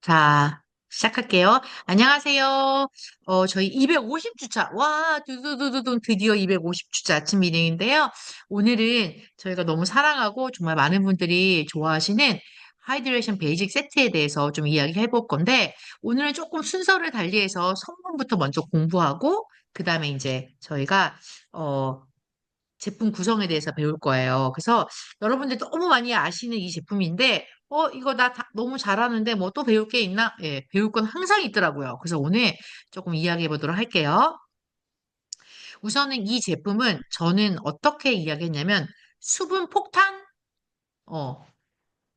자, 시작할게요. 안녕하세요. 저희 250주차. 와, 두두두두두 드디어 250주차 아침 미팅인데요. 오늘은 저희가 너무 사랑하고 정말 많은 분들이 좋아하시는 하이드레이션 베이직 세트에 대해서 좀 이야기해 볼 건데, 오늘은 조금 순서를 달리해서 성분부터 먼저 공부하고, 그 다음에 이제 저희가, 어, 제품 구성에 대해서 배울 거예요. 그래서 여러분들 너무 많이 아시는 이 제품인데, 이거 너무 잘하는데 뭐 또 배울 게 있나? 예, 배울 건 항상 있더라고요. 그래서 오늘 조금 이야기해 보도록 할게요. 우선은 이 제품은 저는 어떻게 이야기했냐면, 수분 폭탄, 어,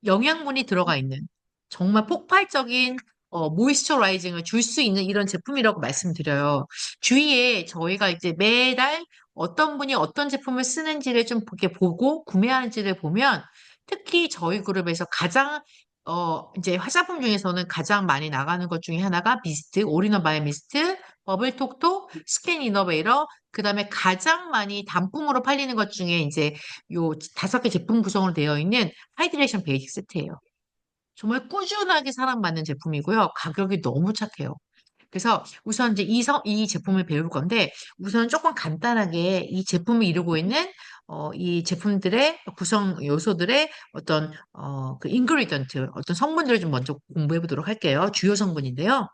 영양분이 들어가 있는 정말 폭발적인 모이스처라이징을 줄 수 있는 이런 제품이라고 말씀드려요. 주위에 저희가 이제 매달 어떤 분이 어떤 제품을 쓰는지를 좀 이렇게 보고 구매하는지를 보면 특히 저희 그룹에서 가장 이제 화장품 중에서는 가장 많이 나가는 것 중에 하나가 미스트, 올인원 바이오 미스트, 버블톡톡, 스킨 이너베이터, 그다음에 가장 많이 단품으로 팔리는 것 중에 이제 요 5개 제품 구성으로 되어 있는 하이드레이션 베이직 세트예요. 정말 꾸준하게 사랑받는 제품이고요. 가격이 너무 착해요. 그래서 우선 이제 이 제품을 배울 건데 우선 조금 간단하게 이 제품을 이루고 있는 이 제품들의 구성 요소들의 어떤 그 인그리던트 어떤 성분들을 좀 먼저 공부해 보도록 할게요. 주요 성분인데요.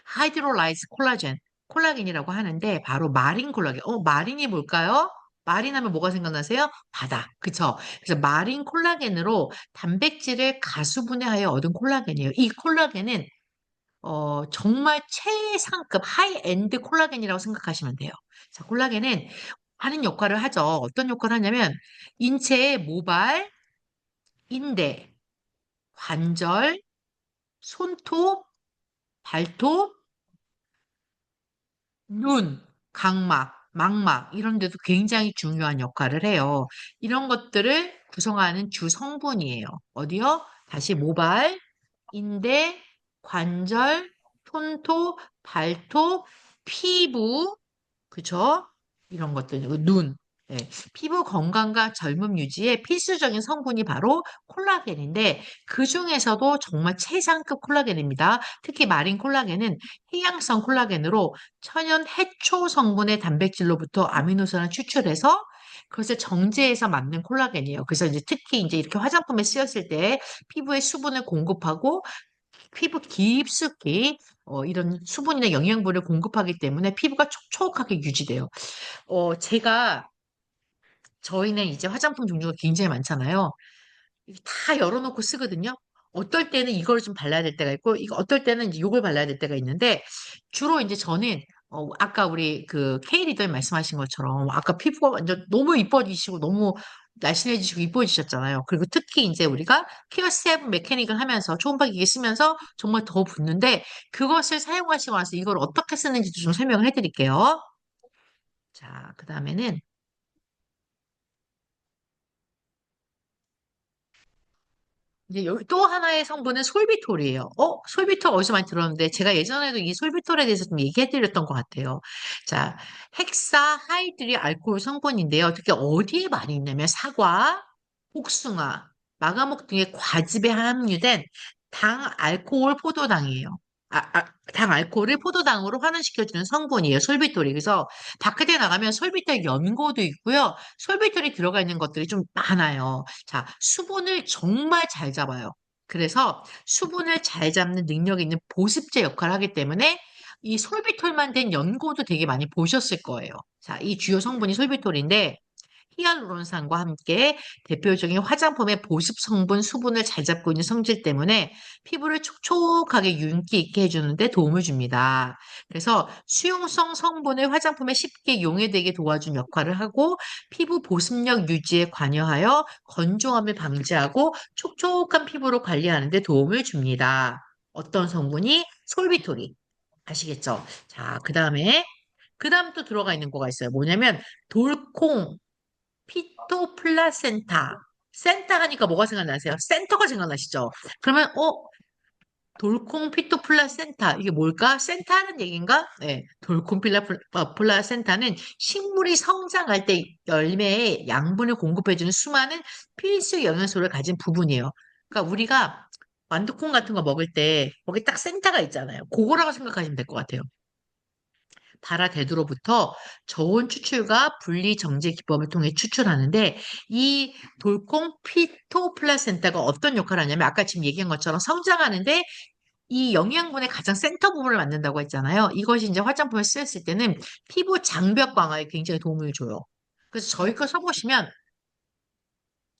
하이드로라이즈 콜라겐, 콜라겐이라고 하는데 바로 마린 콜라겐. 마린이 뭘까요? 마린 하면 뭐가 생각나세요? 바다. 그쵸? 그래서 마린 콜라겐으로 단백질을 가수분해하여 얻은 콜라겐이에요. 이 콜라겐은 정말 최상급 하이엔드 콜라겐이라고 생각하시면 돼요. 자, 콜라겐은 하는 역할을 하죠. 어떤 역할을 하냐면 인체의 모발, 인대, 관절, 손톱, 발톱, 눈, 각막, 망막 이런 데도 굉장히 중요한 역할을 해요. 이런 것들을 구성하는 주 성분이에요. 어디요? 다시 모발, 인대, 관절, 손톱, 발톱, 피부, 그죠? 이런 것들, 그리고 눈. 네. 피부 건강과 젊음 유지에 필수적인 성분이 바로 콜라겐인데, 그 중에서도 정말 최상급 콜라겐입니다. 특히 마린 콜라겐은 해양성 콜라겐으로 천연 해초 성분의 단백질로부터 아미노산을 추출해서 그것을 정제해서 만든 콜라겐이에요. 그래서 이제 특히 이제 이렇게 화장품에 쓰였을 때 피부에 수분을 공급하고 피부 깊숙이 이런 수분이나 영양분을 공급하기 때문에 피부가 촉촉하게 유지돼요. 저희는 이제 화장품 종류가 굉장히 많잖아요. 이게 다 열어놓고 쓰거든요. 어떨 때는 이걸 좀 발라야 될 때가 있고, 이거 어떨 때는 이제 이걸 발라야 될 때가 있는데, 주로 이제 저는, 아까 우리 그 K 리더님 말씀하신 것처럼, 아까 피부가 완전 너무 이뻐지시고, 너무 날씬해지시고 이뻐지셨잖아요. 그리고 특히 이제 우리가 케어 세븐 메케닉을 하면서, 초음파 기기 쓰면서 정말 더 붓는데, 그것을 사용하시고 나서 이걸 어떻게 쓰는지 좀 설명을 해드릴게요. 자, 그 다음에는, 이제 여기 또 하나의 성분은 솔비톨이에요. 솔비톨 어디서 많이 들었는데 제가 예전에도 이 솔비톨에 대해서 좀 얘기해 드렸던 것 같아요. 자, 헥사 하이드리 알코올 성분인데요. 특히 어디에 많이 있냐면 사과, 복숭아, 마가목 등의 과즙에 함유된 당 알코올 포도당이에요. 당 알코올을 포도당으로 환원시켜주는 성분이에요. 솔비톨이. 그래서 바깥에 나가면 솔비톨 연고도 있고요. 솔비톨이 들어가 있는 것들이 좀 많아요. 자, 수분을 정말 잘 잡아요. 그래서 수분을 잘 잡는 능력이 있는 보습제 역할을 하기 때문에 이 솔비톨만 된 연고도 되게 많이 보셨을 거예요. 자, 이 주요 성분이 솔비톨인데 히알루론산과 함께 대표적인 화장품의 보습 성분 수분을 잘 잡고 있는 성질 때문에 피부를 촉촉하게 윤기 있게 해주는데 도움을 줍니다. 그래서 수용성 성분을 화장품에 쉽게 용해되게 도와준 역할을 하고 피부 보습력 유지에 관여하여 건조함을 방지하고 촉촉한 피부로 관리하는 데 도움을 줍니다. 어떤 성분이? 솔비토리. 아시겠죠? 자, 그 다음 또 들어가 있는 거가 있어요. 뭐냐면 돌콩, 피토플라센타. 센터 하니까 뭐가 생각나세요? 센터가 생각나시죠? 그러면, 돌콩 피토플라센타. 이게 뭘까? 센타는 얘기인가? 네. 돌콩 플라센타는 식물이 성장할 때 열매에 양분을 공급해주는 수많은 필수 영양소를 가진 부분이에요. 그러니까 우리가 완두콩 같은 거 먹을 때 거기 딱 센터가 있잖아요. 그거라고 생각하시면 될 것 같아요. 바라데드로부터 저온 추출과 분리 정제 기법을 통해 추출하는데 이 돌콩 피토플라센타가 어떤 역할을 하냐면 아까 지금 얘기한 것처럼 성장하는데 이 영양분의 가장 센터 부분을 만든다고 했잖아요. 이것이 이제 화장품에 쓰였을 때는 피부 장벽 강화에 굉장히 도움을 줘요. 그래서 저희 거 써보시면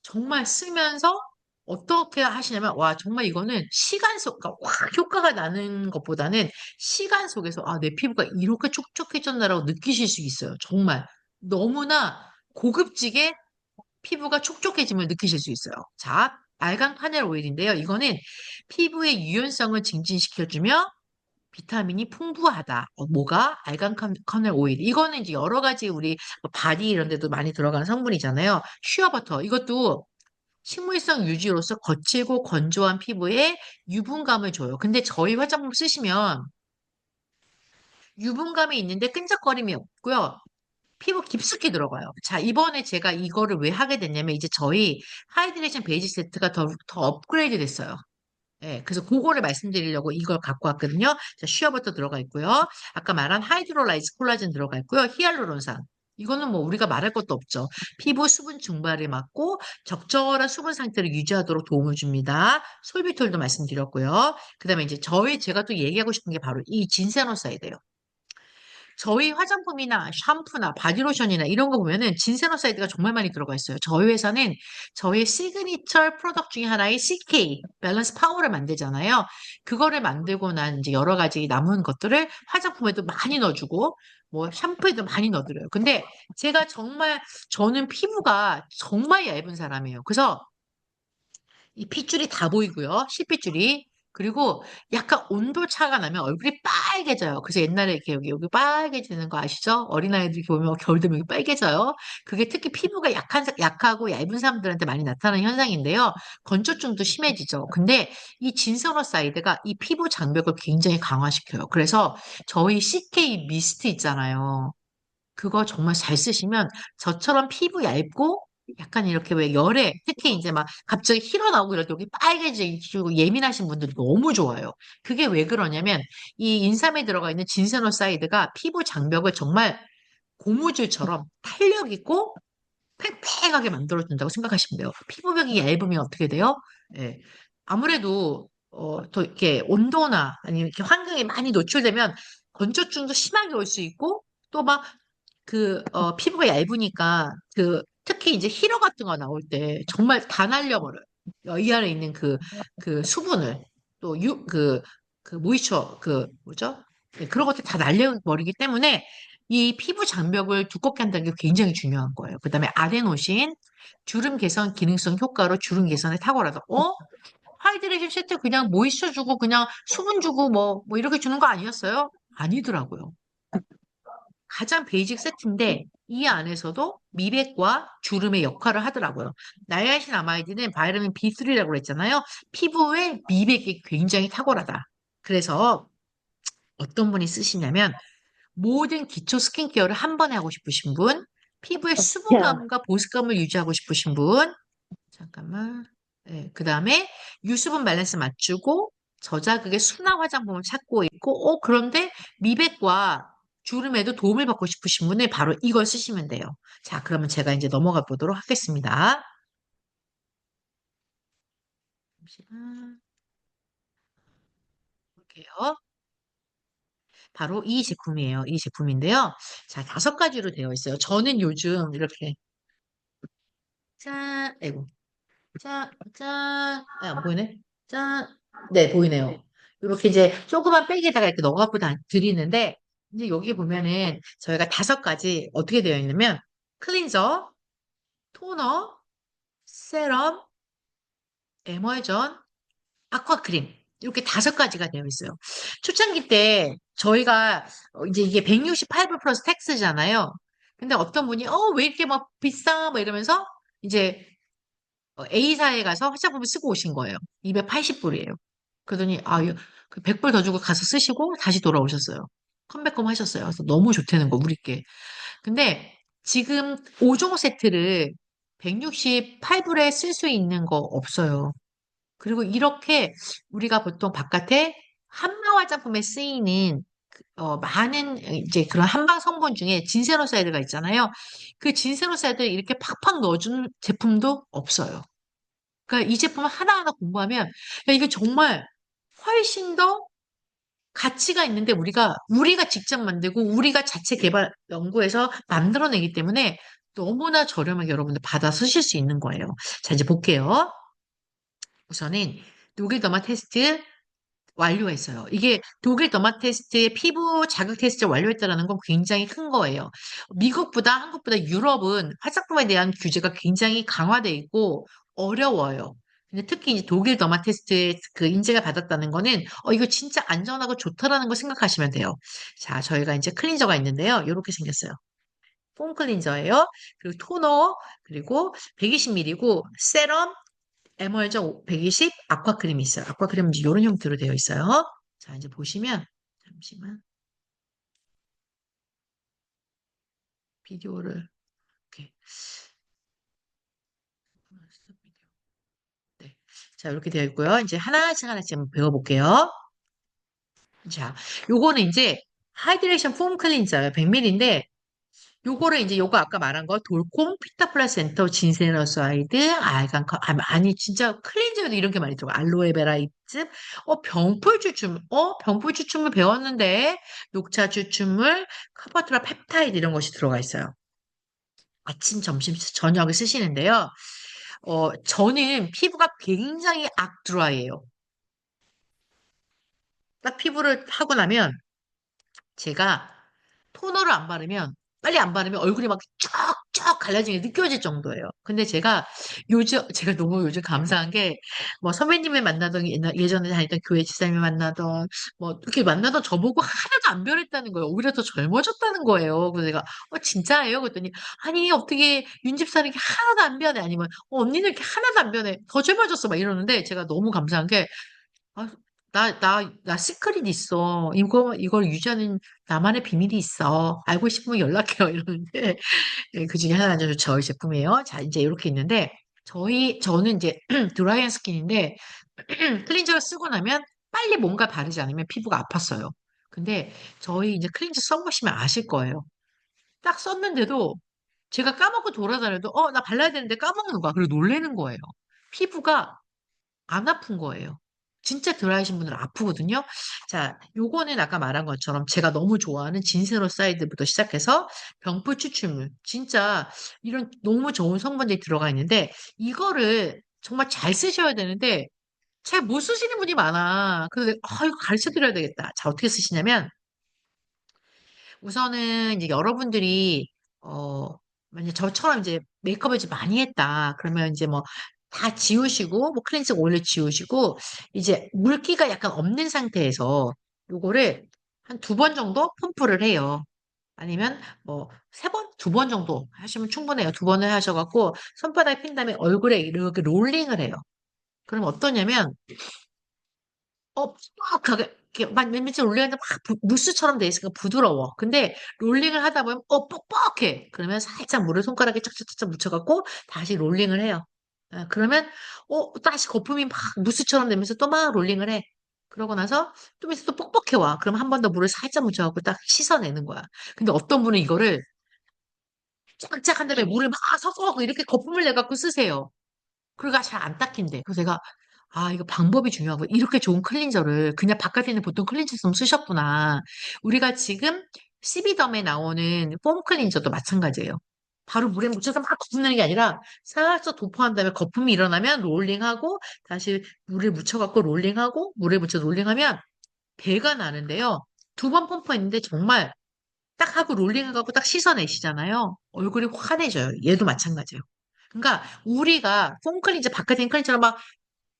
정말 쓰면서 어떻게 하시냐면, 와, 정말 이거는 시간 속, 그러니까 확 효과가 나는 것보다는 시간 속에서, 아, 내 피부가 이렇게 촉촉해졌나라고 느끼실 수 있어요. 정말. 너무나 고급지게 피부가 촉촉해짐을 느끼실 수 있어요. 자, 알강 카넬 오일인데요. 이거는 피부의 유연성을 증진시켜주며 비타민이 풍부하다. 뭐가? 알강 카넬 오일. 이거는 이제 여러 가지 우리 뭐 바디 이런 데도 많이 들어가는 성분이잖아요. 쉬어버터. 이것도 식물성 유지로서 거칠고 건조한 피부에 유분감을 줘요. 근데 저희 화장품 쓰시면 유분감이 있는데 끈적거림이 없고요. 피부 깊숙이 들어가요. 자, 이번에 제가 이거를 왜 하게 됐냐면 이제 저희 하이드레이션 베이직 세트가 더 업그레이드 됐어요. 예, 그래서 그거를 말씀드리려고 이걸 갖고 왔거든요. 자, 쉬어버터 들어가 있고요. 아까 말한 하이드롤라이즈 콜라겐 들어가 있고요. 히알루론산. 이거는 뭐 우리가 말할 것도 없죠. 피부 수분 증발에 막고 적절한 수분 상태를 유지하도록 도움을 줍니다. 솔비톨도 말씀드렸고요. 그다음에 이제 제가 또 얘기하고 싶은 게 바로 이 진세노사이드예요. 저희 화장품이나 샴푸나 바디로션이나 이런 거 보면은 진세노사이드가 정말 많이 들어가 있어요. 저희 회사는 저희 시그니처 프로덕트 중에 하나의 CK, 밸런스 파워를 만들잖아요. 그거를 만들고 난 이제 여러 가지 남은 것들을 화장품에도 많이 넣어주고, 뭐 샴푸에도 많이 넣어드려요. 근데 제가 정말, 저는 피부가 정말 얇은 사람이에요. 그래서 이 핏줄이 다 보이고요. 실핏줄이. 그리고 약간 온도 차가 나면 얼굴이 빨개져요. 그래서 옛날에 이렇게 여기 빨개지는 거 아시죠? 어린아이들 이렇게 보면 겨울 되면 여기 빨개져요. 그게 특히 피부가 약하고 얇은 사람들한테 많이 나타나는 현상인데요. 건조증도 심해지죠. 근데 이 진서너사이드가 이 피부 장벽을 굉장히 강화시켜요. 그래서 저희 CK 미스트 있잖아요. 그거 정말 잘 쓰시면 저처럼 피부 얇고 약간 이렇게 왜 열에 특히 이제 막 갑자기 희러 나오고 이럴 때 여기 빨개지고 예민하신 분들이 너무 좋아요. 그게 왜 그러냐면 이 인삼에 들어가 있는 진세노사이드가 피부 장벽을 정말 고무줄처럼 탄력 있고 팽팽하게 만들어준다고 생각하시면 돼요. 피부벽이 얇으면 어떻게 돼요? 예. 아무래도 더 이렇게 온도나 아니면 이렇게 환경에 많이 노출되면 건조증도 심하게 올 수 있고 또막 피부가 얇으니까, 특히 이제 히러 같은 거 나올 때 정말 다 날려버려요. 이 안에 있는 수분을, 또 모이처, 뭐죠? 네, 그런 것들 다 날려버리기 때문에 이 피부 장벽을 두껍게 한다는 게 굉장히 중요한 거예요. 그 다음에 아데노신, 주름 개선 기능성 효과로 주름 개선에 탁월하다. 하이드레이션 세트 그냥 모이처 주고 그냥 수분 주고 뭐 이렇게 주는 거 아니었어요? 아니더라고요. 가장 베이직 세트인데 이 안에서도 미백과 주름의 역할을 하더라고요. 나이아신 아마이드는 바이타민 B3라고 그랬잖아요. 피부에 미백이 굉장히 탁월하다. 그래서 어떤 분이 쓰시냐면 모든 기초 스킨케어를 한 번에 하고 싶으신 분, 피부의 수분감과 보습감을 유지하고 싶으신 분, 잠깐만. 네, 그 다음에 유수분 밸런스 맞추고 저자극의 순화 화장품을 찾고 있고, 그런데 미백과 주름에도 도움을 받고 싶으신 분은 바로 이걸 쓰시면 돼요. 자, 그러면 제가 이제 넘어가 보도록 하겠습니다. 잠시만 볼게요. 바로 이 제품이에요. 이 제품인데요. 자, 5가지로 되어 있어요. 저는 요즘 이렇게 짠, 아이고, 짠, 짠, 안 보이네? 짠, 네, 보이네요. 이렇게 이제 조그만 백에다가 이렇게 넣어갖고 드리는데, 이제 여기 보면은 저희가 5가지 어떻게 되어 있냐면, 클린저, 토너, 세럼, 에멀전, 아쿠아크림. 이렇게 5가지가 되어 있어요. 초창기 때 저희가 이제 이게 168불 플러스 텍스잖아요. 근데 어떤 분이, 왜 이렇게 막 비싸? 뭐 이러면서 이제 A사에 가서 화장품을 쓰고 오신 거예요. 280불이에요. 그러더니, 그 100불 더 주고 가서 쓰시고 다시 돌아오셨어요. 컴백홈 하셨어요. 그래서 너무 좋다는 거, 우리께. 근데 지금 5종 세트를 168불에 쓸 수 있는 거 없어요. 그리고 이렇게 우리가 보통 바깥에 한방 화장품에 쓰이는 많은 이제 그런 한방 성분 중에 진세노사이드가 있잖아요. 그 진세노사이드를 이렇게 팍팍 넣어주는 제품도 없어요. 그러니까 이 제품 하나하나 공부하면 야, 이게 정말 훨씬 더 가치가 있는데 우리가 직접 만들고 우리가 자체 개발 연구해서 만들어내기 때문에 너무나 저렴하게 여러분들 받아 쓰실 수 있는 거예요. 자, 이제 볼게요. 우선은 독일 더마 테스트 완료했어요. 이게 독일 더마 테스트의 피부 자극 테스트를 완료했다는 건 굉장히 큰 거예요. 미국보다 한국보다 유럽은 화장품에 대한 규제가 굉장히 강화돼 있고 어려워요. 근데 특히 이제 독일 더마 테스트에 그 인증을 받았다는 거는 이거 진짜 안전하고 좋다라는 걸 생각하시면 돼요. 자, 저희가 이제 클린저가 있는데요. 이렇게 생겼어요. 폼 클린저예요. 그리고 토너, 그리고 120ml고 세럼, 에멀전 120, 아쿠아크림이 있어요. 아쿠아크림은 이제 이런 형태로 되어 있어요. 자, 이제 보시면, 잠시만, 비디오를, 이렇게, 네. 자, 이렇게 되어 있고요. 이제 하나씩 하나씩 한번 배워볼게요. 자, 요거는 이제 하이드레이션 폼 클린저예요. 100ml인데, 요거를 이제 요거 아까 말한 거 돌콤, 피타 플라센터, 진세너사이드, 알간 아니 진짜 클렌저에도 이런 게 많이 들어가. 알로에베라 잎즙, 병풀 추출물, 병풀 추출물 배웠는데 녹차 추출물, 카파투라 펩타이드 이런 것이 들어가 있어요. 아침, 점심, 저녁에 쓰시는데요. 저는 피부가 굉장히 악드라이예요. 딱 피부를 하고 나면 제가 토너를 안 바르면 빨리 안 바르면 얼굴이 막 쫙쫙 갈라지는 게 느껴질 정도예요. 근데 제가 너무 요즘 감사한 게 뭐 선배님을 만나던 예전에 다니던 교회 집사님을 만나던 뭐 이렇게 만나던 저보고 하나도 안 변했다는 거예요. 오히려 더 젊어졌다는 거예요. 그래서 내가 진짜예요? 그랬더니 아니 어떻게 윤 집사는 이렇게 하나도 안 변해? 아니면 언니는 이렇게 하나도 안 변해? 더 젊어졌어? 막 이러는데 제가 너무 감사한 게 아, 나 시크릿 있어. 이걸 유지하는 나만의 비밀이 있어. 알고 싶으면 연락해요. 이러는데, 예, 그 중에 하나가 저희 제품이에요. 자, 이제 이렇게 있는데, 저는 이제 드라이한 스킨인데, 클렌저를 쓰고 나면 빨리 뭔가 바르지 않으면 피부가 아팠어요. 근데 저희 이제 클렌저 써보시면 아실 거예요. 딱 썼는데도 제가 까먹고 돌아다녀도, 나 발라야 되는데 까먹는 거야. 그리고 놀래는 거예요. 피부가 안 아픈 거예요. 진짜 드라이신 분들은 아프거든요. 자, 요거는 아까 말한 것처럼 제가 너무 좋아하는 진세노사이드부터 시작해서 병풀 추출물. 진짜 이런 너무 좋은 성분들이 들어가 있는데 이거를 정말 잘 쓰셔야 되는데 잘 못 쓰시는 분이 많아. 그래서 이거 가르쳐 드려야 되겠다. 자, 어떻게 쓰시냐면 우선은 이제 여러분들이 어 만약 저처럼 이제 메이크업을 좀 많이 했다. 그러면 이제 뭐 다 지우시고 뭐 클렌징 오일을 지우시고 이제 물기가 약간 없는 상태에서 요거를 한 두 번 정도 펌프를 해요. 아니면 뭐 세 번, 두 번 정도 하시면 충분해요. 두 번을 하셔갖고 손바닥에 핀 다음에 얼굴에 이렇게 롤링을 해요. 그럼 어떠냐면 뻑뻑하게, 이렇게 막 맨밑에 롤링하는데 막 무스처럼 돼 있으니까 부드러워. 근데 롤링을 하다 보면, 뻑뻑해. 그러면 살짝 물을 손가락에 쫙쫙쫙 묻혀갖고 다시 롤링을 해요. 그러면, 다시 거품이 막 무스처럼 되면서 또 막 롤링을 해. 그러고 나서 좀 있어 또 뻑뻑해 와. 그럼 한 번 더 물을 살짝 묻혀갖고 딱 씻어내는 거야. 근데 어떤 분은 이거를 쫙쫙 한 다음에 물을 막 섞어 이렇게 거품을 내갖고 쓰세요. 그러니까 잘 안 닦인대. 그래서 제가, 이거 방법이 중요하고, 이렇게 좋은 클렌저를 그냥 바깥에 있는 보통 클렌저 좀 쓰셨구나. 우리가 지금 시비덤에 나오는 폼 클렌저도 마찬가지예요. 바로 물에 묻혀서 막 거품 내는 게 아니라 살짝 도포한 다음에 거품이 일어나면 롤링하고 다시 물을 묻혀갖고 롤링하고 물에 묻혀 롤링하면 배가 나는데요. 두 번 펌프했는데 정말 딱 하고 롤링해갖고 딱 씻어내시잖아요. 얼굴이 환해져요. 얘도 마찬가지예요. 그러니까 우리가 폼클렌저 바깥에 있는 클렌저를 막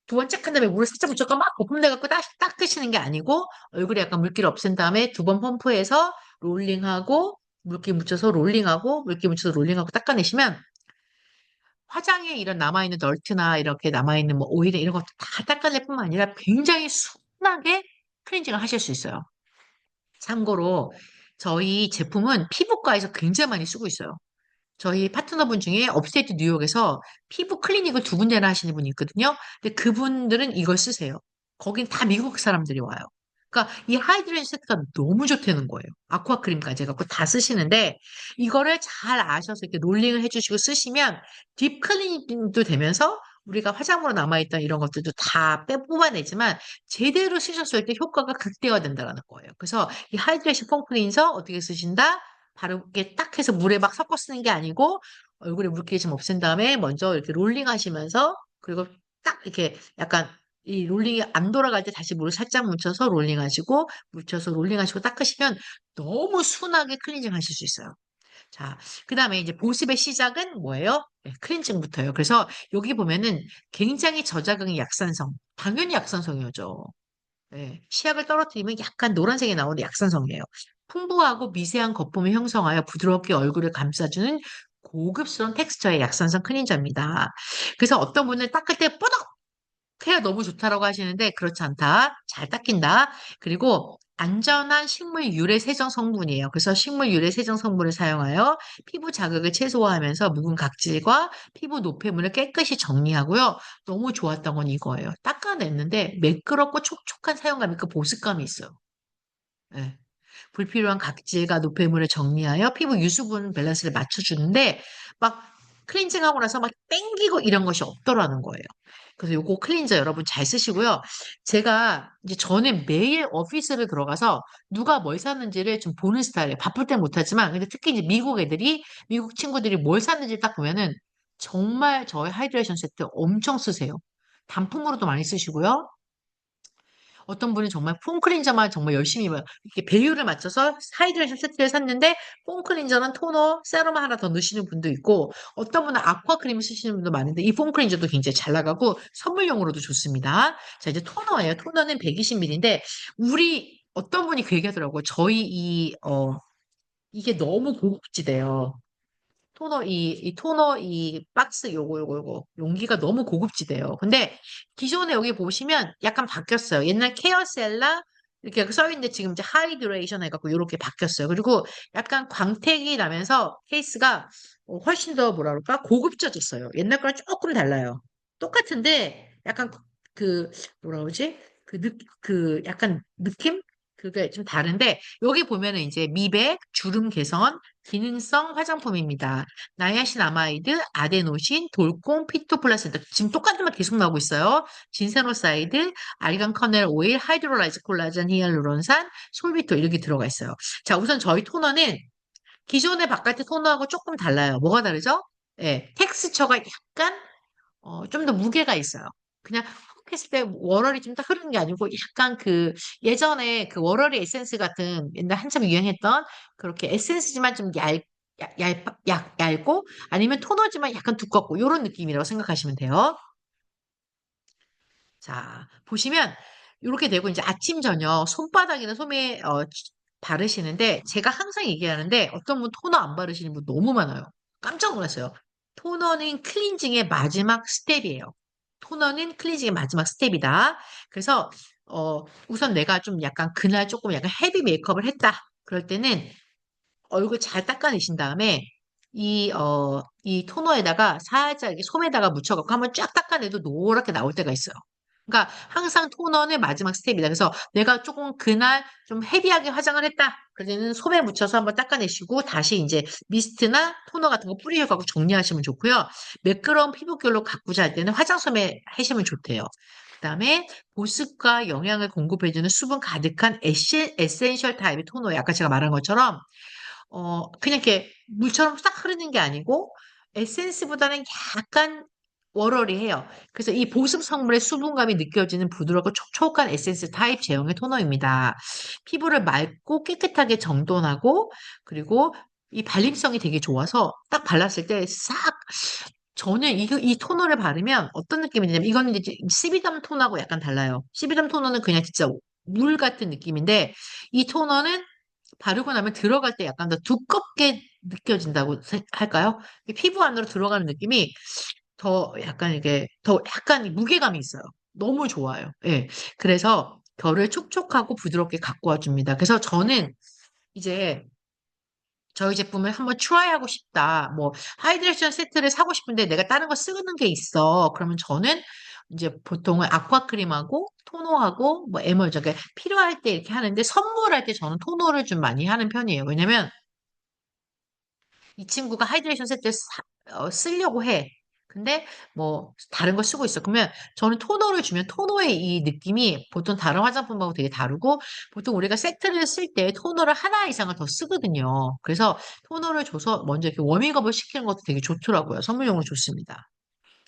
두 번 짝 한 다음에 물을 살짝 묻혀서 막 거품 내갖고 딱 닦으시는 게 아니고 얼굴에 약간 물기를 없앤 다음에 두 번 펌프해서 롤링하고 물기 묻혀서 롤링하고 물기 묻혀서 롤링하고 닦아내시면 화장에 이런 남아있는 널트나 이렇게 남아있는 뭐 오일이나 이런 것도 다 닦아낼 뿐만 아니라 굉장히 순하게 클렌징을 하실 수 있어요. 참고로 저희 제품은 피부과에서 굉장히 많이 쓰고 있어요. 저희 파트너분 중에 업스테이트 뉴욕에서 피부 클리닉을 두 군데나 하시는 분이 있거든요. 근데 그분들은 이걸 쓰세요. 거긴 다 미국 사람들이 와요. 그러니까 이 하이드레이션 세트가 너무 좋다는 거예요. 아쿠아 크림까지 해갖고 다 쓰시는데 이거를 잘 아셔서 이렇게 롤링을 해주시고 쓰시면 딥 클리닝도 되면서 우리가 화장으로 남아있던 이런 것들도 다 뽑아내지만 제대로 쓰셨을 때 효과가 극대화된다는 거예요. 그래서 이 하이드레이션 폼 클린서 어떻게 쓰신다? 바로 이렇게 딱 해서 물에 막 섞어 쓰는 게 아니고 얼굴에 물기 좀 없앤 다음에 먼저 이렇게 롤링 하시면서 그리고 딱 이렇게 약간 이 롤링이 안 돌아갈 때 다시 물을 살짝 묻혀서 롤링 하시고 묻혀서 롤링 하시고 닦으시면 너무 순하게 클렌징 하실 수 있어요. 자, 그 다음에 이제 보습의 시작은 뭐예요? 네, 클렌징부터예요. 그래서 여기 보면은 굉장히 저자극의 약산성, 당연히 약산성이죠. 네, 시약을 떨어뜨리면 약간 노란색이 나오는 약산성이에요. 풍부하고 미세한 거품을 형성하여 부드럽게 얼굴을 감싸주는 고급스러운 텍스처의 약산성 클렌저입니다. 그래서 어떤 분은 닦을 때 뽀덕 해야 너무 좋다라고 하시는데 그렇지 않다. 잘 닦인다. 그리고 안전한 식물 유래 세정 성분이에요. 그래서 식물 유래 세정 성분을 사용하여 피부 자극을 최소화하면서 묵은 각질과 피부 노폐물을 깨끗이 정리하고요. 너무 좋았던 건 이거예요. 닦아냈는데 매끄럽고 촉촉한 사용감이 그 보습감이 있어요. 예. 불필요한 각질과 노폐물을 정리하여 피부 유수분 밸런스를 맞춰주는데 막 클렌징하고 나서 막 땡기고 이런 것이 없더라는 거예요. 그래서 요거 클렌저 여러분 잘 쓰시고요. 제가 이제 저는 매일 오피스를 들어가서 누가 뭘 샀는지를 좀 보는 스타일이에요. 바쁠 땐 못하지만 근데 특히 이제 미국 애들이 미국 친구들이 뭘 샀는지 딱 보면은 정말 저의 하이드레이션 세트 엄청 쓰세요. 단품으로도 많이 쓰시고요. 어떤 분은 정말 폼 클렌저만 정말 열심히 막 이렇게 배율을 맞춰서 하이드레이션 세트를 샀는데 폼 클렌저는 토너, 세럼 하나 더 넣으시는 분도 있고 어떤 분은 아쿠아 크림을 쓰시는 분도 많은데 이 폼 클렌저도 굉장히 잘 나가고 선물용으로도 좋습니다. 자, 이제 토너예요. 토너는 120ml인데 우리 어떤 분이 그 얘기하더라고요. 저희 이게 너무 고급지대요. 이 토너, 이 박스, 요거, 용기가 너무 고급지대요. 근데 기존에 여기 보시면 약간 바뀌었어요. 옛날 케어셀라, 이렇게 써있는데 지금 이제 하이드레이션 해갖고 요렇게 바뀌었어요. 그리고 약간 광택이 나면서 케이스가 훨씬 더 뭐라 그럴까? 고급져졌어요. 옛날 거랑 조금 달라요. 똑같은데 약간 뭐라 그러지? 약간 느낌? 그게 좀 다른데 여기 보면은 이제 미백, 주름 개선, 기능성 화장품입니다. 나야신아마이드, 아데노신, 돌봄, 피토플라센트. 지금 똑같은 말 계속 나오고 있어요. 진세노사이드, 알간 커넬 오일, 하이드로라이즈 콜라겐, 히알루론산, 솔비토 이렇게 들어가 있어요. 자, 우선 저희 토너는 기존의 바깥의 토너하고 조금 달라요. 뭐가 다르죠? 예, 텍스처가 약간 좀 더 무게가 있어요. 그냥 훅 했을 때 워럴이 좀 더 흐르는 게 아니고 약간 예전에 그 워럴이 에센스 같은 옛날 한참 유행했던 그렇게 에센스지만 좀 얇고 아니면 토너지만 약간 두껍고 이런 느낌이라고 생각하시면 돼요. 자, 보시면 이렇게 되고 이제 아침 저녁 손바닥이나 손에 바르시는데 제가 항상 얘기하는데 어떤 분 토너 안 바르시는 분 너무 많아요. 깜짝 놀랐어요. 토너는 클렌징의 마지막 스텝이에요. 토너는 클렌징의 마지막 스텝이다. 그래서 우선 내가 좀 약간 그날 조금 약간 헤비 메이크업을 했다. 그럴 때는 얼굴 잘 닦아내신 다음에 이 토너에다가 살짝 이렇게 솜에다가 묻혀갖고 한번 쫙 닦아내도 노랗게 나올 때가 있어요. 그러니까 항상 토너는 마지막 스텝이다. 그래서 내가 조금 그날 좀 헤비하게 화장을 했다. 그럴 때는 솜에 묻혀서 한번 닦아내시고 다시 이제 미스트나 토너 같은 거 뿌리셔갖고 정리하시면 좋고요. 매끄러운 피부결로 가꾸자 할 때는 화장솜에 하시면 좋대요. 그다음에 보습과 영양을 공급해주는 수분 가득한 에센셜 타입의 토너예요. 아까 제가 말한 것처럼 그냥 이렇게 물처럼 싹 흐르는 게 아니고 에센스보다는 약간 워러리해요. 그래서 이 보습 성분의 수분감이 느껴지는 부드럽고 촉촉한 에센스 타입 제형의 토너입니다. 피부를 맑고 깨끗하게 정돈하고 그리고 이 발림성이 되게 좋아서 딱 발랐을 때 저는 이 토너를 바르면 어떤 느낌이 드냐면 이거는 이제 시비담 톤하고 약간 달라요. 시비담 토너는 그냥 진짜 물 같은 느낌인데 이 토너는 바르고 나면 들어갈 때 약간 더 두껍게 느껴진다고 할까요? 이 피부 안으로 들어가는 느낌이 더 약간 무게감이 있어요. 너무 좋아요. 예. 그래서 결을 촉촉하고 부드럽게 갖고 와줍니다. 그래서 저는 이제 저희 제품을 한번 트라이하고 싶다. 뭐 하이드레이션 세트를 사고 싶은데 내가 다른 거 쓰는 게 있어. 그러면 저는 이제 보통은 아쿠아크림하고 토너하고 뭐 에멀전 그러니까 필요할 때 이렇게 하는데 선물할 때 저는 토너를 좀 많이 하는 편이에요. 왜냐면 이 친구가 하이드레이션 세트 쓰려고 해. 근데 뭐 다른 거 쓰고 있어. 그러면 저는 토너를 주면 토너의 이 느낌이 보통 다른 화장품하고 되게 다르고 보통 우리가 세트를 쓸 때 토너를 하나 이상을 더 쓰거든요. 그래서 토너를 줘서 먼저 이렇게 워밍업을 시키는 것도 되게 좋더라고요. 선물용으로 좋습니다.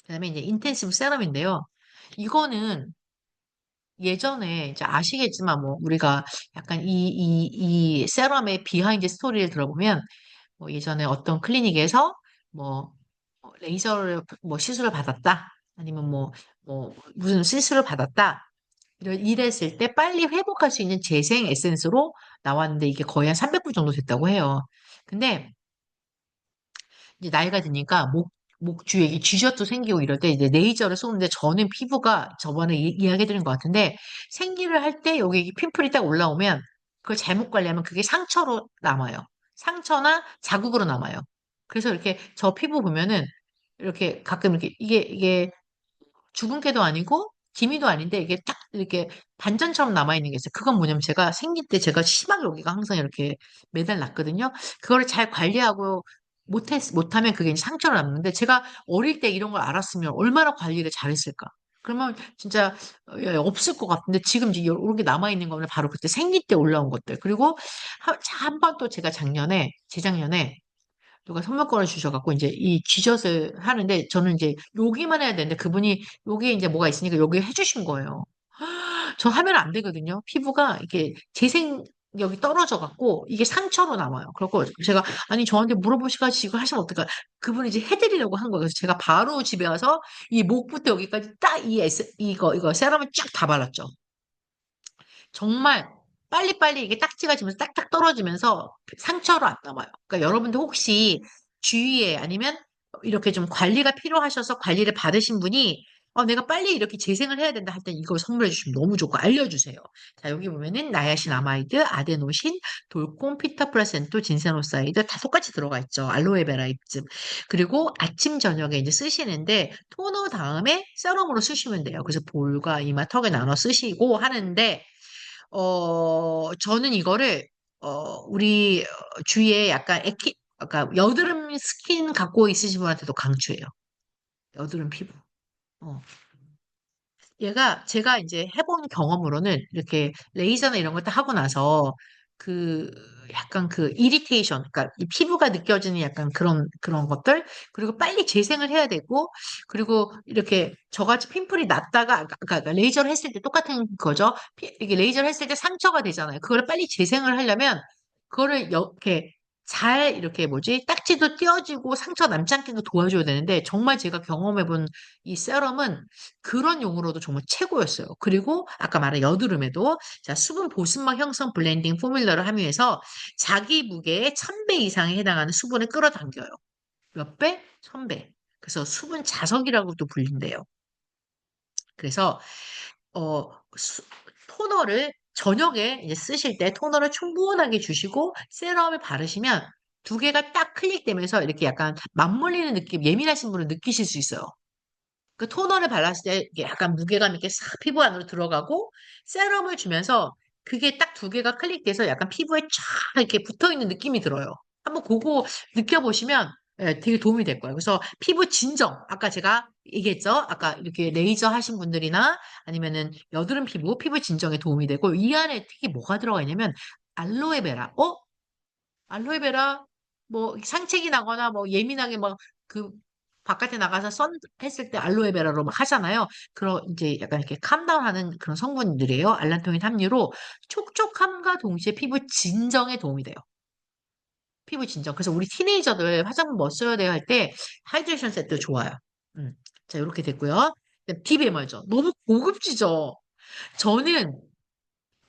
그다음에 이제 인텐시브 세럼인데요. 이거는 예전에 이제 아시겠지만 뭐 우리가 약간 이 세럼의 비하인드 스토리를 들어보면 뭐 예전에 어떤 클리닉에서 뭐 레이저를 뭐 시술을 받았다. 아니면 뭐 무슨 시술을 받았다. 이랬을 때 빨리 회복할 수 있는 재생 에센스로 나왔는데 이게 거의 한 300불 정도 됐다고 해요. 근데 이제 나이가 드니까 목 주위에 이게 쥐젖도 생기고 이럴 때 이제 레이저를 쏘는데 저는 피부가 저번에 이야기해드린 것 같은데 생리를 할 때 여기 핀플이 딱 올라오면 그걸 잘못 관리하면 그게 상처로 남아요. 상처나 자국으로 남아요. 그래서 이렇게 저 피부 보면은 이렇게 가끔 이게 주근깨도 아니고 기미도 아닌데 이게 딱 이렇게 반전처럼 남아있는 게 있어요. 그건 뭐냐면 제가 생길 때 제가 심하게 여기가 항상 이렇게 매달났거든요. 그거를 잘 관리하고 못하면 그게 이제 상처로 남는데 제가 어릴 때 이런 걸 알았으면 얼마나 관리를 잘했을까. 그러면 진짜 없을 것 같은데 지금 이제 이렇게 남아있는 거는 바로 그때 생길 때 올라온 것들. 그리고 한 번 또 제가 재작년에 누가 선물권을 주셔갖고 이제 이 쥐젖을 하는데 저는 이제 여기만 해야 되는데 그분이 여기에 이제 뭐가 있으니까 여기 해주신 거예요. 저 하면 안 되거든요. 피부가 이게 재생력이 떨어져갖고 이게 상처로 남아요. 그래고 제가 아니 저한테 물어보시가지고 이거 하시면 어떡하? 그분이 이제 해드리려고 한 거예요. 그래서 제가 바로 집에 와서 이 목부터 여기까지 딱 이거 세럼을 쫙 다 발랐죠. 정말 빨리빨리 이게 딱지가 지면서 딱딱 떨어지면서 상처로 안 남아요. 그러니까 여러분들 혹시 주위에 아니면 이렇게 좀 관리가 필요하셔서 관리를 받으신 분이 내가 빨리 이렇게 재생을 해야 된다 할 땐 이걸 선물해 주시면 너무 좋고 알려주세요. 자, 여기 보면은 나야신 아마이드, 아데노신, 돌콘, 피타프라센토, 진세노사이드 다 똑같이 들어가 있죠. 알로에베라 잎즙. 그리고 아침, 저녁에 이제 쓰시는데 토너 다음에 세럼으로 쓰시면 돼요. 그래서 볼과 이마, 턱에 나눠 쓰시고 하는데 저는 이거를, 우리 주위에 약간 여드름 스킨 갖고 있으신 분한테도 강추해요. 여드름 피부. 어. 제가 이제 해본 경험으로는 이렇게 레이저나 이런 걸 다 하고 나서 그 약간 그 이리테이션, 그러니까 이 피부가 느껴지는 약간 그런 것들, 그리고 빨리 재생을 해야 되고, 그리고 이렇게 저같이 핀플이 났다가, 아까 레이저를 했을 때 똑같은 거죠. 이게 레이저를 했을 때 상처가 되잖아요. 그걸 빨리 재생을 하려면, 그거를 이렇게 잘 이렇게 뭐지 딱지도 띄어지고 상처 남지 않게도 도와줘야 되는데 정말 제가 경험해본 이 세럼은 그런 용으로도 정말 최고였어요. 그리고 아까 말한 여드름에도 자, 수분 보습막 형성 블렌딩 포뮬러를 함유해서 자기 무게의 1000배 이상에 해당하는 수분을 끌어당겨요. 몇 배? 1000배. 그래서 수분 자석이라고도 불린대요. 그래서 어, 수- 토너를 저녁에 이제 쓰실 때 토너를 충분하게 주시고 세럼을 바르시면 두 개가 딱 클릭되면서 이렇게 약간 맞물리는 느낌, 예민하신 분은 느끼실 수 있어요. 그 토너를 발랐을 때 이게 약간 무게감 있게 싹 피부 안으로 들어가고 세럼을 주면서 그게 딱 두 개가 클릭돼서 약간 피부에 쫙 이렇게 붙어 있는 느낌이 들어요. 한번 그거 느껴보시면 되게 도움이 될 거예요. 그래서 피부 진정, 아까 제가 얘기했죠? 아까 이렇게 레이저 하신 분들이나 아니면은 여드름 피부 진정에 도움이 되고 이 안에 특히 뭐가 들어가 있냐면 알로에베라. 알로에베라 뭐 상책이 나거나 뭐 예민하게 막 그 바깥에 나가서 선 했을 때 알로에베라로 막 하잖아요. 그런 이제 약간 이렇게 캄다운하는 그런 성분들이에요. 알란토인 함유로 촉촉함과 동시에 피부 진정에 도움이 돼요. 피부 진정. 그래서 우리 티네이저들 화장품 뭐 써야 돼요 할 때 하이드레이션 세트 좋아요. 음. 자, 이렇게 됐고요. 딥 에멀전. 너무 고급지죠? 저는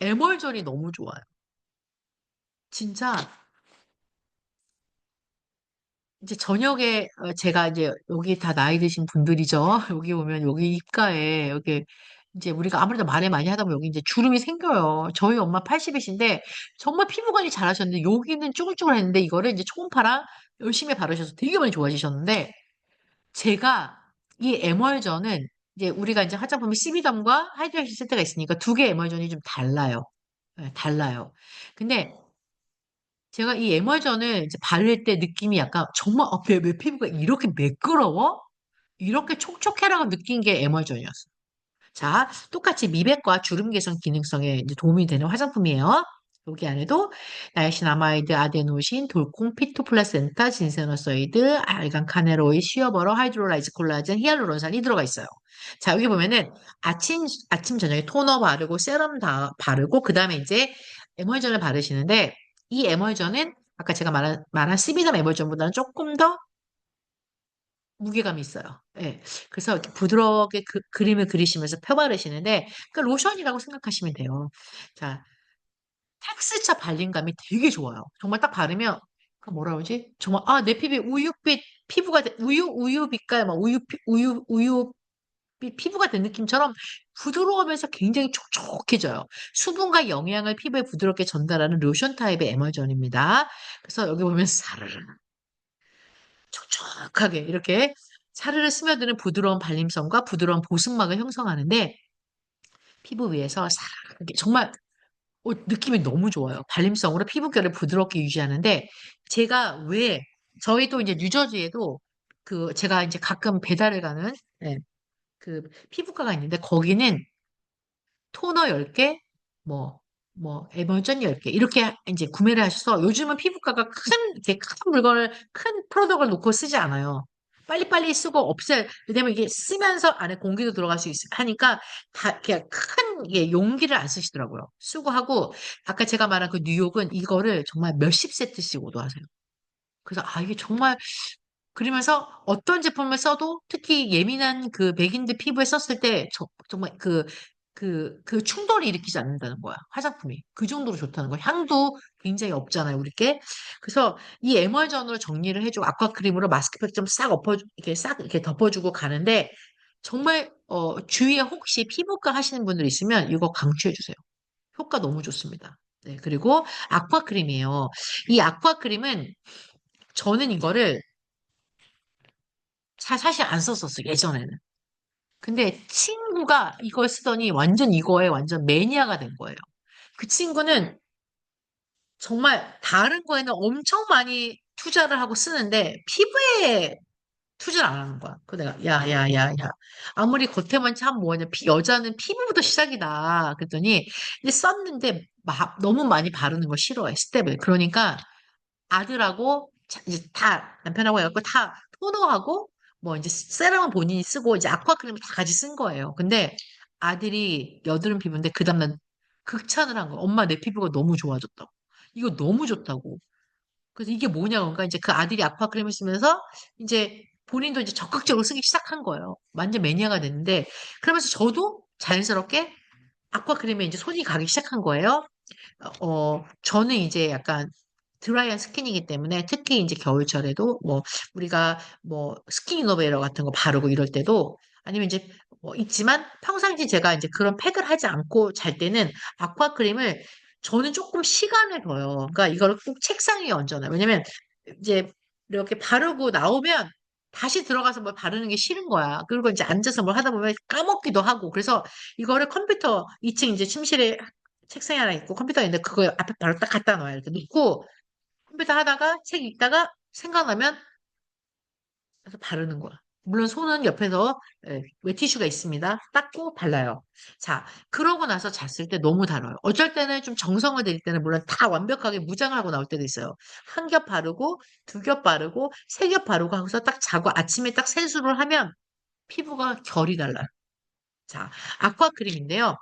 에멀전이 너무 좋아요. 진짜 이제 저녁에 제가 이제 여기 다 나이 드신 분들이죠. 여기 오면 여기 입가에 여기 이제 우리가 아무래도 말을 많이 하다 보면 여기 이제 주름이 생겨요. 저희 엄마 80이신데 정말 피부 관리 잘하셨는데 여기는 쭈글쭈글했는데 이거를 이제 초음파랑 열심히 바르셔서 되게 많이 좋아지셨는데 제가 이 에멀전은 이제 우리가 이제 화장품이 CB덤과 하이드레이션 세트가 있으니까 두 개 에멀전이 좀 달라요. 네, 달라요. 근데 제가 이 에멀전을 이제 바를 때 느낌이 약간 정말 왜 피부가 이렇게 매끄러워? 이렇게 촉촉해라고 느낀 게 에멀전이었어요. 자, 똑같이 미백과 주름 개선 기능성에 이제 도움이 되는 화장품이에요. 여기 안에도 나이신아마이드, 아데노신, 돌콩, 피토플라센타, 진세노소이드, 알간 카네로이, 시어버러, 하이드로라이즈 콜라겐, 히알루론산이 들어가 있어요. 자, 여기 보면은 아침 저녁에 토너 바르고 세럼 다 바르고 그다음에 이제 에멀전을 바르시는데 이 에멀전은 아까 제가 말한 시비덤 에멀전보다는 조금 더 무게감이 있어요. 예. 그래서 이렇게 부드럽게 그림을 그리시면서 펴 바르시는데, 그 로션이라고 생각하시면 돼요. 자, 텍스처 발림감이 되게 좋아요. 정말 딱 바르면, 그 뭐라 그러지? 정말, 아, 내 피부에 우유빛 피부가, 우유 빛깔, 막 우유빛 피부가 된 느낌처럼 부드러우면서 굉장히 촉촉해져요. 수분과 영양을 피부에 부드럽게 전달하는 로션 타입의 에멀전입니다. 그래서 여기 보면 사르르 촉촉하게 이렇게 사르르 스며드는 부드러운 발림성과 부드러운 보습막을 형성하는데 피부 위에서 싹 이렇게 정말 느낌이 너무 좋아요. 발림성으로 피부결을 부드럽게 유지하는데 제가 왜 저희도 이제 뉴저지에도 그 제가 이제 가끔 배달을 가는 네, 그 피부과가 있는데 거기는 토너 10개, 뭐, 에멀전 10개, 이렇게 이제 구매를 하셔서 요즘은 피부과가 이렇게 큰 물건을, 큰 프로덕트를 놓고 쓰지 않아요. 빨리빨리 쓰고 왜냐면 이게 쓰면서 안에 공기도 들어갈 수 하니까 다, 그냥 큰, 용기를 안 쓰시더라고요. 쓰고 하고, 아까 제가 말한 그 뉴욕은 이거를 정말 몇십 세트씩 오도하세요. 그래서, 아, 이게 정말 그러면서 어떤 제품을 써도 특히 예민한 그 백인들 피부에 썼을 때 정말 그 충돌을 일으키지 않는다는 거야. 화장품이. 그 정도로 좋다는 거야. 향도 굉장히 없잖아요, 우리께. 그래서 이 에멀전으로 정리를 해주고 아쿠아크림으로 마스크팩 좀 싹 이렇게 덮어주고 가는데 정말, 주위에 혹시 피부과 하시는 분들 있으면 이거 강추해주세요. 효과 너무 좋습니다. 네, 그리고 아쿠아크림이에요. 이 아쿠아크림은 저는 이거를 사실 안 썼었어, 예전에는. 근데 친구가 이걸 쓰더니 완전 이거에 완전 매니아가 된 거예요. 그 친구는 정말 다른 거에는 엄청 많이 투자를 하고 쓰는데 피부에 투자를 안 하는 거야. 그 내가 야, 야, 야, 야. 아무리 겉에만 참 뭐냐. 여자는 피부부터 시작이다. 그랬더니 이제 썼는데 너무 많이 바르는 거 싫어해. 스텝을. 그러니까 아들하고 이제 다 남편하고 해갖고 다 토너하고 뭐 이제 세럼은 본인이 쓰고 이제 아쿠아크림을 다 같이 쓴 거예요. 근데 아들이 여드름 피부인데 그 다음날 극찬을 한 거야. 엄마 내 피부가 너무 좋아졌다고. 이거 너무 좋다고. 그래서 이게 뭐냐 그러니까 이제 그 아들이 아쿠아크림을 쓰면서 이제 본인도 이제 적극적으로 쓰기 시작한 거예요. 완전 매니아가 됐는데 그러면서 저도 자연스럽게 아쿠아크림에 이제 손이 가기 시작한 거예요. 저는 이제 약간 드라이한 스킨이기 때문에 특히 이제 겨울철에도 뭐 우리가 뭐 스킨 이너베러 같은 거 바르고 이럴 때도 아니면 이제 뭐 있지만 평상시 제가 이제 그런 팩을 하지 않고 잘 때는 아쿠아크림을 저는 조금 시간을 둬요. 그러니까 이거를 꼭 책상 위에 얹어놔요. 왜냐면 이제 이렇게 바르고 나오면 다시 들어가서 뭘 바르는 게 싫은 거야. 그리고 이제 앉아서 뭘 하다 보면 까먹기도 하고. 그래서 이거를 컴퓨터 2층 이제 침실에 책상이 하나 있고 컴퓨터가 있는데 그거 앞에 바로 딱 갖다 놔요. 이렇게 놓고 컴퓨터 하다가 책 읽다가 생각나면 그래서 바르는 거야. 물론 손은 옆에서 웨티슈가 있습니다. 닦고 발라요. 자, 그러고 나서 잤을 때 너무 달아요. 어쩔 때는 좀 정성을 들일 때는 물론 다 완벽하게 무장을 하고 나올 때도 있어요. 한 겹 바르고, 두 겹 바르고, 세 겹 바르고 하고서 딱 자고 아침에 딱 세수를 하면 피부가 결이 달라요. 자, 아쿠아크림인데요.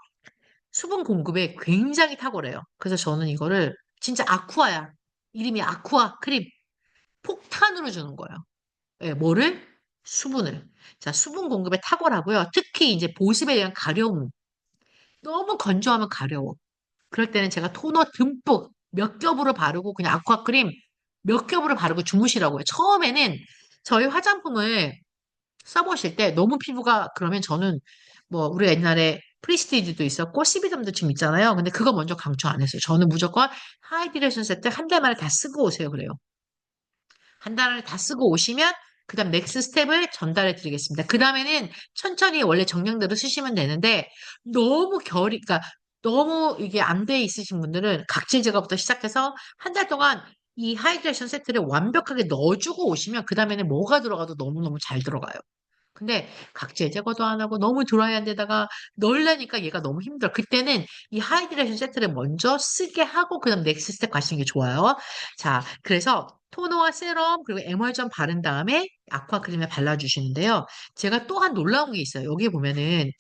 수분 공급에 굉장히 탁월해요. 그래서 저는 이거를 진짜 아쿠아야. 이름이 아쿠아 크림. 폭탄으로 주는 거예요. 예, 뭐를? 수분을. 자, 수분 공급에 탁월하고요. 특히 이제 보습에 의한 가려움. 너무 건조하면 가려워. 그럴 때는 제가 토너 듬뿍 몇 겹으로 바르고 그냥 아쿠아 크림 몇 겹으로 바르고 주무시라고요. 처음에는 저희 화장품을 써보실 때 너무 피부가 그러면 저는 뭐 우리가 옛날에 프리스티지도 있었고, 시비덤도 지금 있잖아요. 근데 그거 먼저 강추 안 했어요. 저는 무조건 하이드레이션 세트 한 달 만에 다 쓰고 오세요. 그래요. 한 달을 다 쓰고 오시면 그다음 넥스트 스텝을 전달해 드리겠습니다. 그다음에는 천천히 원래 정량대로 쓰시면 되는데 너무 그러니까 너무 이게 안 돼 있으신 분들은 각질 제거부터 시작해서 한 달 동안 이 하이드레이션 세트를 완벽하게 넣어주고 오시면 그다음에는 뭐가 들어가도 너무너무 잘 들어가요. 근데 각질 제거도 안 하고 너무 드라이한 데다가 넣으려니까 얘가 너무 힘들어. 그때는 이 하이드레이션 세트를 먼저 쓰게 하고 그다음 넥스트 스텝 가시는 게 좋아요. 자, 그래서 토너와 세럼 그리고 에멀전 바른 다음에 아쿠아 크림을 발라주시는데요. 제가 또 한 놀라운 게 있어요. 여기 보면은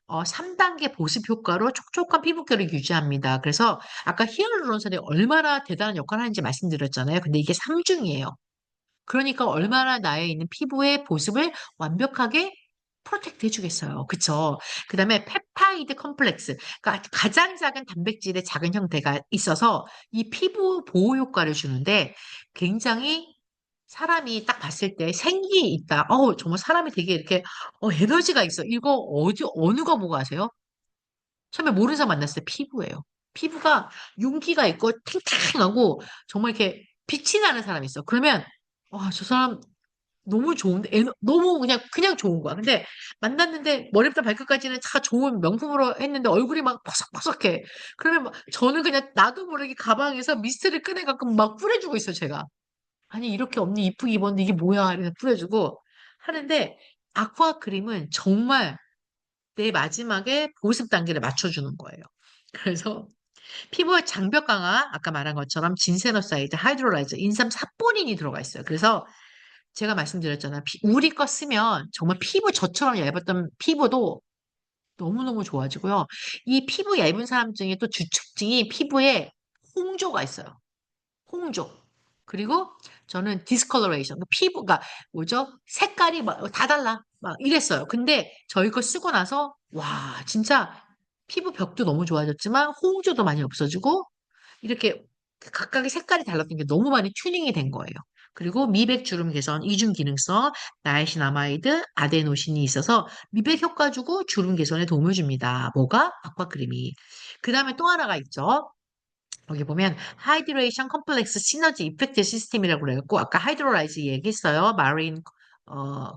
3단계 보습 효과로 촉촉한 피부결을 유지합니다. 그래서 아까 히알루론산이 얼마나 대단한 역할을 하는지 말씀드렸잖아요. 근데 이게 3중이에요. 그러니까 얼마나 나에 있는 피부의 보습을 완벽하게 프로텍트 해주겠어요. 그쵸? 그 다음에 펩타이드 컴플렉스. 그러니까 가장 작은 단백질의 작은 형태가 있어서 이 피부 보호 효과를 주는데 굉장히 사람이 딱 봤을 때 생기 있다. 정말 사람이 되게 이렇게, 에너지가 있어. 이거 어느 거 보고 아세요? 처음에 모르는 사람 만났을 때 피부예요. 피부가 윤기가 있고 탱탱하고 정말 이렇게 빛이 나는 사람이 있어. 그러면, 와, 저 사람 너무 좋은데, 너무 그냥 좋은 거야. 근데 만났는데 머리부터 발끝까지는 다 좋은 명품으로 했는데 얼굴이 막 버석버석해. 그러면 저는 그냥 나도 모르게 가방에서 미스트를 꺼내갖고 막 뿌려주고 있어, 제가. 아니, 이렇게 언니 이쁘게 입었는데 이게 뭐야? 이래서 뿌려주고 하는데, 아쿠아 크림은 정말 내 마지막에 보습 단계를 맞춰주는 거예요. 그래서 피부의 장벽 강화, 아까 말한 것처럼 진세노사이드, 하이드롤라이즈, 인삼 사포닌이 들어가 있어요. 그래서 제가 말씀드렸잖아요. 우리 거 쓰면 정말 피부 저처럼 얇았던 피부도 너무너무 좋아지고요. 이 피부 얇은 사람 중에 또 주축증이 피부에 홍조가 있어요. 홍조. 그리고 저는 디스컬러레이션, 피부가 뭐죠? 색깔이 막 다 달라. 막 이랬어요. 근데 저희 거 쓰고 나서 와, 진짜 피부 벽도 너무 좋아졌지만 홍조도 많이 없어지고 이렇게 각각의 색깔이 달랐던 게 너무 많이 튜닝이 된 거예요. 그리고 미백 주름 개선, 이중 기능성, 나이신아마이드, 아데노신이 있어서 미백 효과 주고 주름 개선에 도움을 줍니다. 뭐가? 아쿠아크림이. 그 다음에 또 하나가 있죠. 여기 보면 하이드레이션 컴플렉스 시너지 이펙트 시스템이라고 그래갖고 아까 하이드로라이즈 얘기했어요. 마린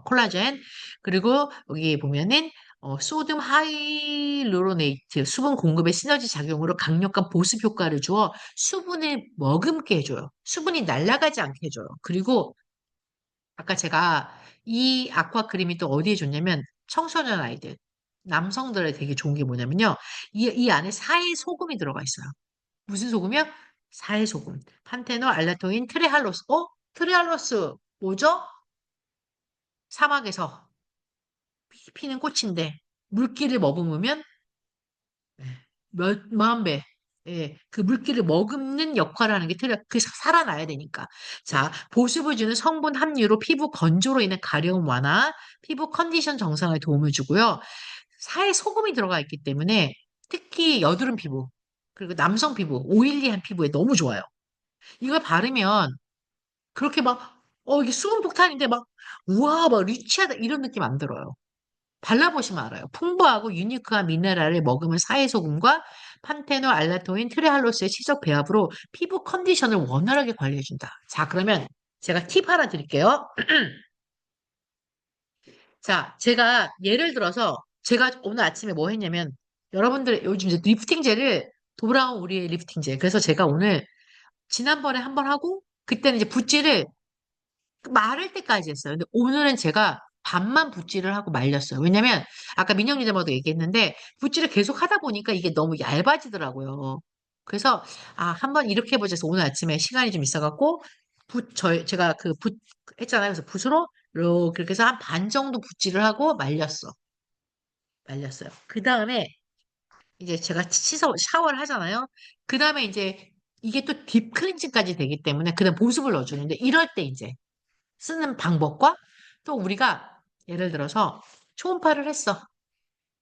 콜라겐. 그리고 여기 보면은 소듐 하이루로네이트 수분 공급의 시너지 작용으로 강력한 보습 효과를 주어 수분을 머금게 해줘요. 수분이 날아가지 않게 해줘요. 그리고 아까 제가 이 아쿠아 크림이 또 어디에 좋냐면 청소년 아이들, 남성들에 되게 좋은 게 뭐냐면요. 이 안에 사의 소금이 들어가 있어요. 무슨 소금이요? 사의 소금. 판테놀, 알라토인, 트레할로스. 트레할로스 뭐죠? 사막에서 피는 꽃인데 물기를 머금으면 몇만 배. 예, 그 물기를 머금는 역할을 하는 게 살아나야 되니까. 자, 보습을 주는 성분 함유로 피부 건조로 인한 가려움 완화, 피부 컨디션 정상에 도움을 주고요. 사의 소금이 들어가 있기 때문에 특히 여드름 피부, 그리고 남성 피부, 오일리한 피부에 너무 좋아요. 이걸 바르면 그렇게 막, 이게 수분 폭탄인데 막, 우와, 막 리치하다 이런 느낌 안 들어요. 발라보시면 알아요. 풍부하고 유니크한 미네랄을 머금은 사이소금과 판테놀, 알라토인, 트레할로스의 시적 배합으로 피부 컨디션을 원활하게 관리해준다. 자, 그러면 제가 팁 하나 드릴게요. 자, 제가 예를 들어서 제가 오늘 아침에 뭐 했냐면 여러분들 요즘 이제 리프팅 젤을 돌아온 우리의 리프팅 젤. 그래서 제가 오늘 지난번에 한번 하고 그때는 이제 붓질을 마를 때까지 했어요. 근데 오늘은 제가 반만 붓질을 하고 말렸어요. 왜냐면 아까 민영 기자님도 얘기했는데 붓질을 계속 하다 보니까 이게 너무 얇아지더라고요. 그래서 한번 이렇게 해보자 해서 오늘 아침에 시간이 좀 있어갖고 제가 그 붓 했잖아요. 그래서 붓으로 이렇게 그렇게 해서 한 반 정도 붓질을 하고 말렸어요. 그 다음에 이제 제가 샤워를 하잖아요. 그 다음에 이제 이게 또 딥클렌징까지 되기 때문에 그다음 보습을 넣어주는데 이럴 때 이제 쓰는 방법과 또 우리가 예를 들어서 초음파를 했어.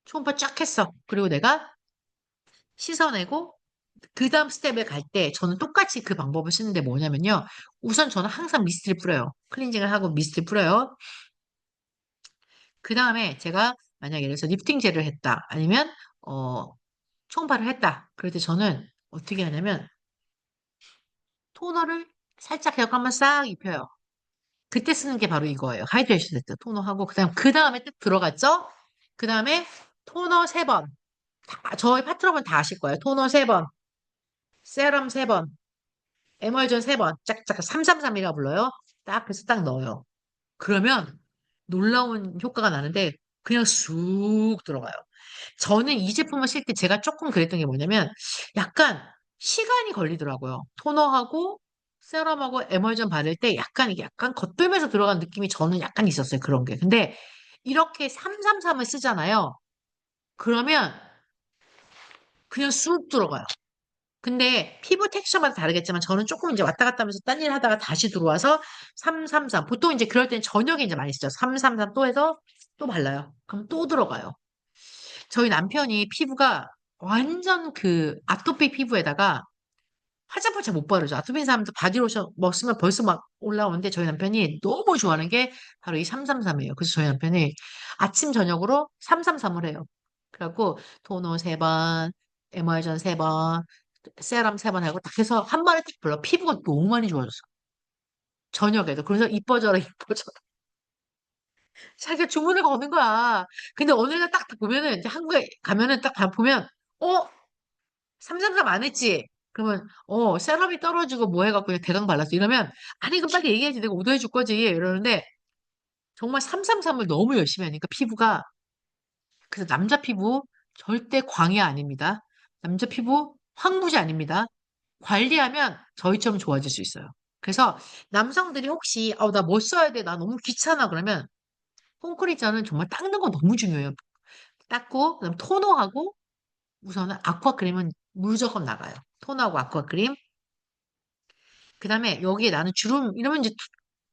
초음파 쫙 했어. 그리고 내가 씻어내고 그 다음 스텝에 갈 때 저는 똑같이 그 방법을 쓰는데 뭐냐면요. 우선 저는 항상 미스트를 뿌려요. 클렌징을 하고 미스트를 뿌려요. 그 다음에 제가 만약 예를 들어서 리프팅 젤을 했다. 아니면 어, 총발을 했다. 그럴 때 저는 어떻게 하냐면 토너를 살짝 해갖고 한번 싹 입혀요. 그때 쓰는 게 바로 이거예요. 하이드레이션 세트 토너하고 그 다음에 딱 들어갔죠? 그 다음에 토너 세 번. 저희 파트너분 다 아실 거예요. 토너 세 번, 세럼 세 번, 에멀전 세 번. 짝짝 333이라 불러요. 딱 그래서 딱 넣어요. 그러면 놀라운 효과가 나는데 그냥 쑥 들어가요. 저는 이 제품을 쓸 때 제가 조금 그랬던 게 뭐냐면 약간 시간이 걸리더라고요. 토너하고 세럼하고 에멀전 바를 때 약간 이게 약간 겉돌면서 들어간 느낌이 저는 약간 있었어요. 그런 게. 근데 이렇게 333을 쓰잖아요. 그러면 그냥 쑥 들어가요. 근데 피부 텍스처마다 다르겠지만 저는 조금 이제 왔다 갔다 하면서 딴 일 하다가 다시 들어와서 333. 보통 이제 그럴 때는 저녁에 이제 많이 쓰죠. 333 또 해서 또 발라요. 그럼 또 들어가요. 저희 남편이 피부가 완전 그 아토피 피부에다가 화장품 잘 못 바르죠. 아토피 사람도 바디로션 뭐 쓰면 벌써 막 올라오는데 저희 남편이 너무 좋아하는 게 바로 이 333이에요. 그래서 저희 남편이 아침 저녁으로 333을 해요. 그래갖고 토너 세 번, 에머전 세 번, 세럼 세 번 하고 딱 해서 한 번에 딱 불러. 피부가 너무 많이 좋아졌어. 저녁에도. 그래서 이뻐져라, 이뻐져라. 자기가 주문을 거는 거야. 근데 어느 날 딱 보면은 이제 한국에 가면은 딱 보면 어? 333 안 했지? 그러면, 세럼이 떨어지고 뭐 해갖고 그냥 대강 발랐어. 이러면, 아니, 그럼 빨리 얘기해야지. 내가 오더해 줄 거지. 이러는데, 정말 333을 너무 열심히 하니까 피부가, 그래서 남자 피부 절대 광야 아닙니다. 남자 피부 황무지 아닙니다. 관리하면 저희처럼 좋아질 수 있어요. 그래서 남성들이 혹시, 나 뭐 써야 돼? 나 너무 귀찮아. 그러면, 폼크리자는 정말 닦는 거 너무 중요해요. 닦고, 그다음 토너하고, 우선은 아쿠아크림은 무조건 나가요. 토너하고 아쿠아크림. 그 다음에 여기에 나는 주름, 이러면 이제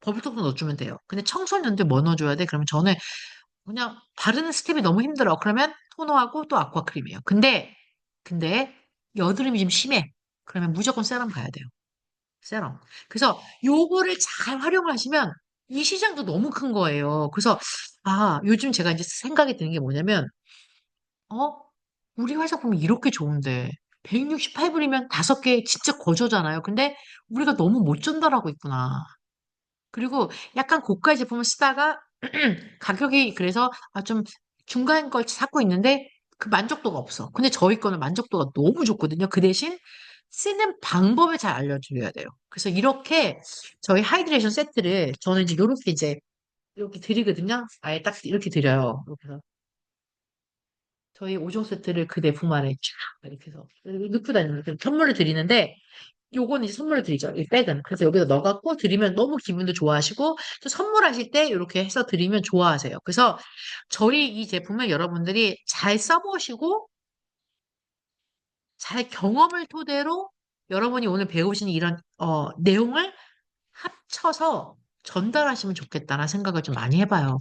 버블톡도 넣어주면 돼요. 근데 청소년들 뭐 넣어줘야 돼? 그러면 저는 그냥 바르는 스텝이 너무 힘들어. 그러면 토너하고 또 아쿠아크림이에요. 근데 여드름이 좀 심해. 그러면 무조건 세럼 가야 돼요. 세럼. 그래서 요거를 잘 활용을 하시면 이 시장도 너무 큰 거예요. 그래서, 요즘 제가 이제 생각이 드는 게 뭐냐면, 어? 우리 화장품이 이렇게 좋은데 168불이면 5개 진짜 거저잖아요. 근데 우리가 너무 못 전달하고 있구나. 그리고 약간 고가 제품을 쓰다가 가격이 그래서 좀 중간 걸 찾고 있는데 그 만족도가 없어. 근데 저희 거는 만족도가 너무 좋거든요. 그 대신 쓰는 방법을 잘 알려드려야 돼요. 그래서 이렇게 저희 하이드레이션 세트를 저는 이제 이렇게 드리거든요. 아예 딱 이렇게 드려요. 이렇게 해서 저희 5종 세트를 그 내품 안에 쫙 이렇게 해서 넣고 다니는 선물을 드리는데 요거는 이제 선물을 드리죠. 이 백은. 그래서 여기다 넣어갖고 드리면 너무 기분도 좋아하시고 또 선물하실 때 이렇게 해서 드리면 좋아하세요. 그래서 저희 이 제품을 여러분들이 잘 써보시고 잘 경험을 토대로 여러분이 오늘 배우신 이런 내용을 합쳐서 전달하시면 좋겠다는 생각을 좀 많이 해봐요.